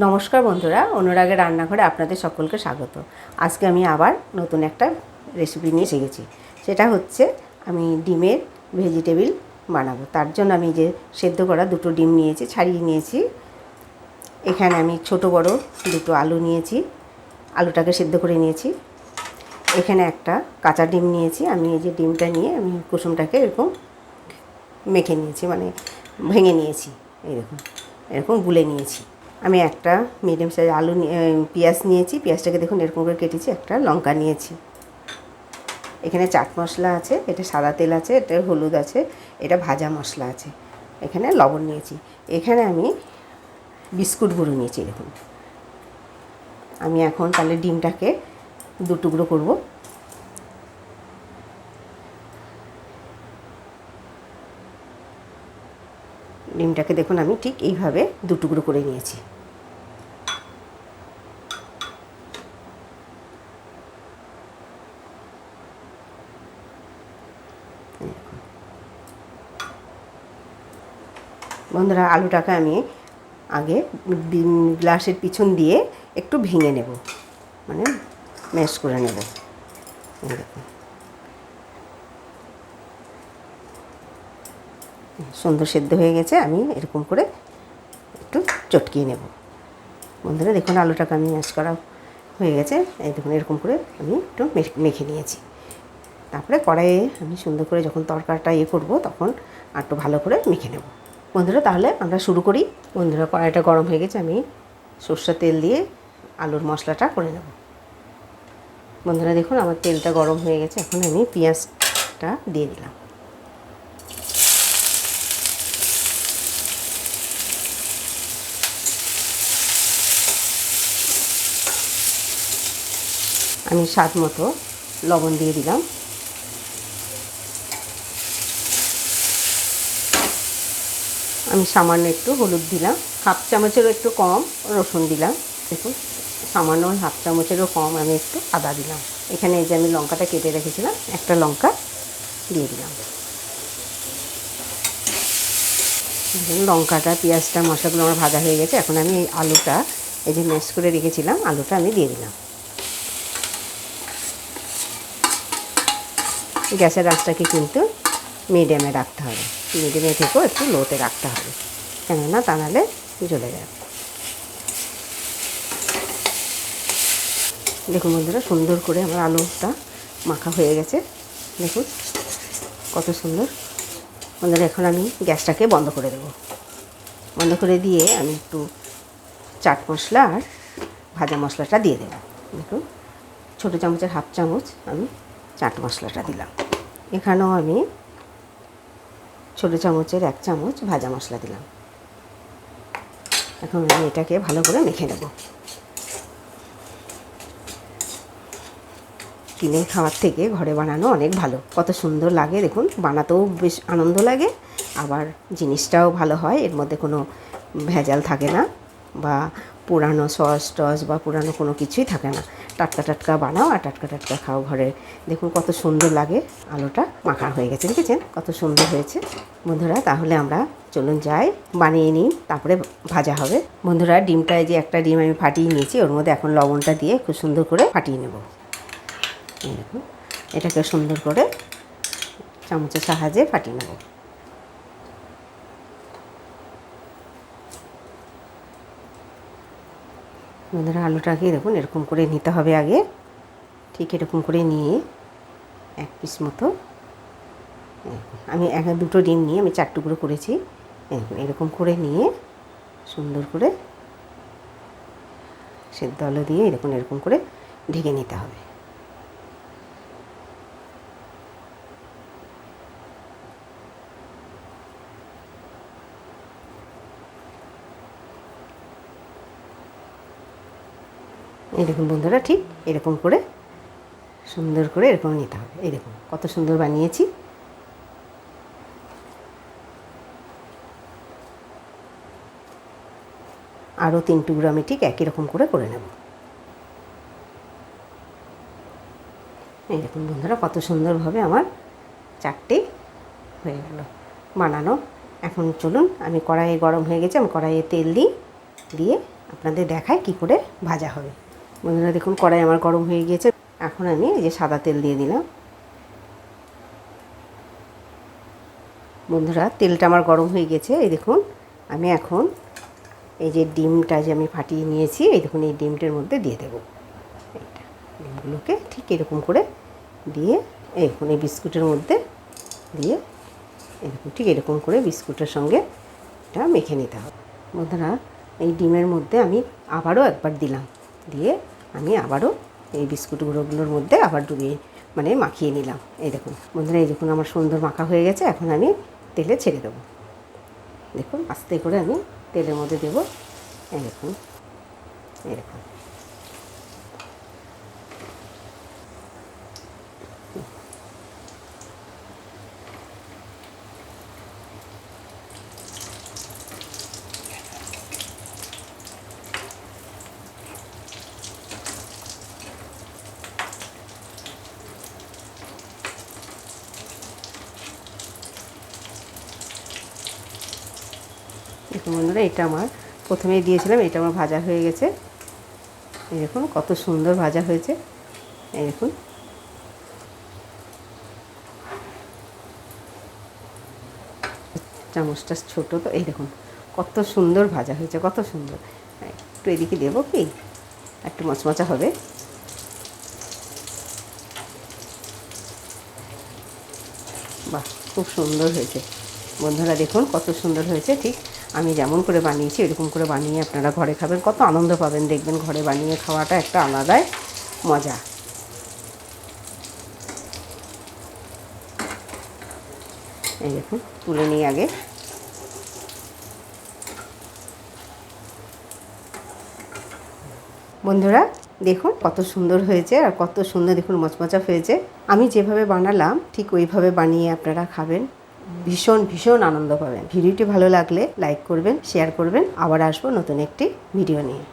নমস্কার বন্ধুরা, অনুরাগের রান্নাঘরে আপনাদের সকলকে স্বাগত। আজকে আমি আবার নতুন একটা রেসিপি নিয়ে এসে গেছি। সেটা হচ্ছে আমি ডিমের ভেজিটেবিল বানাবো। তার জন্য আমি যে সেদ্ধ করা দুটো ডিম নিয়েছি, ছাড়িয়ে নিয়েছি। এখানে আমি ছোট বড় দুটো আলু নিয়েছি, আলুটাকে সেদ্ধ করে নিয়েছি। এখানে একটা কাঁচা ডিম নিয়েছি। আমি এই যে ডিমটা নিয়ে আমি কুসুমটাকে এরকম মেখে নিয়েছি, মানে ভেঙে নিয়েছি। এই দেখুন, এরকম গুলে নিয়েছি। আমি একটা মিডিয়াম সাইজ আলু পেঁয়াজ নিয়েছি, পেঁয়াজটাকে দেখুন এরকম করে কেটেছি। একটা লঙ্কা নিয়েছি। এখানে চাট মশলা আছে, এটা সাদা তেল আছে, এটা হলুদ আছে, এটা ভাজা মশলা আছে। এখানে লবণ নিয়েছি। এখানে আমি বিস্কুট গুঁড়ো নিয়েছি। দেখুন, আমি এখন তাহলে ডিমটাকে দু টুকরো করব। ডিমটাকে দেখুন আমি ঠিক এইভাবে দু টুকরো করে নিয়েছি। বন্ধুরা, আলুটাকে আমি আগে গ্লাসের পিছন দিয়ে একটু ভেঙে নেব, মানে ম্যাশ করে নেব। দেখুন, সুন্দর সেদ্ধ হয়ে গেছে। আমি এরকম করে একটু চটকিয়ে নেব। বন্ধুরা দেখুন, আলুটাকে আমি ম্যাশ করা হয়ে গেছে। এই দেখুন, এরকম করে আমি একটু মেখে নিয়েছি। তারপরে কড়াইয়ে আমি সুন্দর করে যখন তরকারিটা করব তখন একটু ভালো করে মেখে নেব। বন্ধুরা তাহলে আমরা শুরু করি। বন্ধুরা, কড়াইটা গরম হয়ে গেছে। আমি সরষের তেল দিয়ে আলুর মশলাটা করে নেব। বন্ধুরা দেখুন, আমার তেলটা গরম হয়ে গেছে। এখন আমি পেঁয়াজটা দিয়ে দিলাম। আমি স্বাদ মতো লবণ দিয়ে দিলাম। আমি সামান্য একটু হলুদ দিলাম, হাফ চামচেরও একটু কম রসুন দিলাম। দেখুন, সামান্য হাফ চামচেরও কম আমি একটু আদা দিলাম। এখানে এই যে আমি লঙ্কাটা কেটে রেখেছিলাম, একটা লঙ্কা দিয়ে দিলাম। লঙ্কাটা, পেঁয়াজটা, মশলাগুলো আমার ভাজা হয়ে গেছে। এখন আমি এই আলুটা, এই যে ম্যাশ করে রেখেছিলাম আলুটা আমি দিয়ে দিলাম। গ্যাসের আঁচটাকে কিন্তু মিডিয়ামে রাখতে হবে। মিডিয়ামে থেকেও একটু লোতে রাখতে হবে, কেননা তা নাহলে জ্বলে যাবে। দেখুন বন্ধুরা, সুন্দর করে আমার আলুটা মাখা হয়ে গেছে। দেখুন কত সুন্দর। বন্ধুরা, এখন আমি গ্যাসটাকে বন্ধ করে দেব। বন্ধ করে দিয়ে আমি একটু চাট মশলা আর ভাজা মশলাটা দিয়ে দেব। দেখুন, ছোটো চামচের হাফ চামচ আমি চাট মশলাটা দিলাম। এখানেও আমি ছোটো চামচের এক চামচ ভাজা মশলা দিলাম। এখন আমি এটাকে ভালো করে মেখে নেব। কিনে খাওয়ার থেকে ঘরে বানানো অনেক ভালো। কত সুন্দর লাগে দেখুন, বানাতেও বেশ আনন্দ লাগে, আবার জিনিসটাও ভালো হয়। এর মধ্যে কোনো ভেজাল থাকে না, বা পুরানো সস টস বা পুরানো কোনো কিছুই থাকে না। টাটকা টাটকা বানাও আর টাটকা টাটকা খাও ঘরে। দেখুন কত সুন্দর লাগে। আলুটা মাখা হয়ে গেছে, দেখেছেন কত সুন্দর হয়েছে। বন্ধুরা তাহলে আমরা চলুন যাই, বানিয়ে নিই, তারপরে ভাজা হবে। বন্ধুরা, ডিমটায় যে একটা ডিম আমি ফাটিয়ে নিয়েছি, ওর মধ্যে এখন লবণটা দিয়ে খুব সুন্দর করে ফাটিয়ে নেব। দেখুন, এটাকে সুন্দর করে চামচের সাহায্যে ফাটিয়ে নেব। বন্ধুরা, আলুটাকে দেখুন এরকম করে নিতে হবে আগে। ঠিক এরকম করে নিয়ে এক পিস মতো, আমি দুটো ডিম নিয়ে আমি 4 টুকরো করেছি। এরকম করে নিয়ে সুন্দর করে সেদ্ধ আলু দিয়ে এরকম করে ঢেকে নিতে হবে। এই দেখুন বন্ধুরা, ঠিক এরকম করে সুন্দর করে এরকম নিতে হবে। এই দেখুন কত সুন্দর বানিয়েছি। আরও 3 টুকরো আমি ঠিক একই রকম করে নেব। এই দেখুন বন্ধুরা, কত সুন্দরভাবে আমার 4টে হয়ে গেল বানানো। এখন চলুন, আমি কড়াইয়ে গরম হয়ে গেছে, আমি কড়াইয়ে তেল দিয়ে আপনাদের দেখায় কি করে ভাজা হবে। বন্ধুরা দেখুন কড়াই আমার গরম হয়ে গিয়েছে। এখন আমি এই যে সাদা তেল দিয়ে দিলাম। বন্ধুরা তেলটা আমার গরম হয়ে গেছে। এই দেখুন আমি এখন এই যে ডিমটা যে আমি ফাটিয়ে নিয়েছি, এই দেখুন এই ডিমটার মধ্যে দিয়ে দেবো। এইটা ডিমগুলোকে ঠিক এরকম করে দিয়ে এখন এই বিস্কুটের মধ্যে দিয়ে এরকম ঠিক এরকম করে বিস্কুটের সঙ্গে এটা মেখে নিতে হবে। বন্ধুরা এই ডিমের মধ্যে আমি আবারও একবার দিলাম, দিয়ে আমি আবারও এই বিস্কুটগুলোর মধ্যে আবার ডুবিয়ে মাখিয়ে নিলাম। এই দেখুন বন্ধুরা, এই দেখুন আমার সুন্দর মাখা হয়ে গেছে। এখন আমি তেলে ছেড়ে দেবো। দেখুন আস্তে করে আমি তেলের মধ্যে দেবো। এই দেখুন এরকম। দেখুন বন্ধুরা, এটা আমার প্রথমেই দিয়েছিলাম, এটা আমার ভাজা হয়ে গেছে। এই দেখুন কত সুন্দর ভাজা হয়েছে। এই দেখুন চামচটা ছোটো তো, এই দেখুন কত সুন্দর ভাজা হয়েছে, কত সুন্দর। একটু এদিকে দেবো কি, একটু মচমচা হবে। বাহ, খুব সুন্দর হয়েছে। বন্ধুরা দেখুন কত সুন্দর হয়েছে। ঠিক আমি যেমন করে বানিয়েছি এরকম করে বানিয়ে আপনারা ঘরে খাবেন, কত আনন্দ পাবেন। দেখবেন ঘরে বানিয়ে খাওয়াটা একটা আলাদাই মজা। এই দেখুন তুলে নিই আগে। বন্ধুরা দেখুন কত সুন্দর হয়েছে, আর কত সুন্দর দেখুন মচমচা হয়েছে। আমি যেভাবে বানালাম ঠিক ওইভাবে বানিয়ে আপনারা খাবেন, ভীষণ ভীষণ আনন্দ পাবেন। ভিডিওটি ভালো লাগলে লাইক করবেন, শেয়ার করবেন। আবার আসবো নতুন একটি ভিডিও নিয়ে।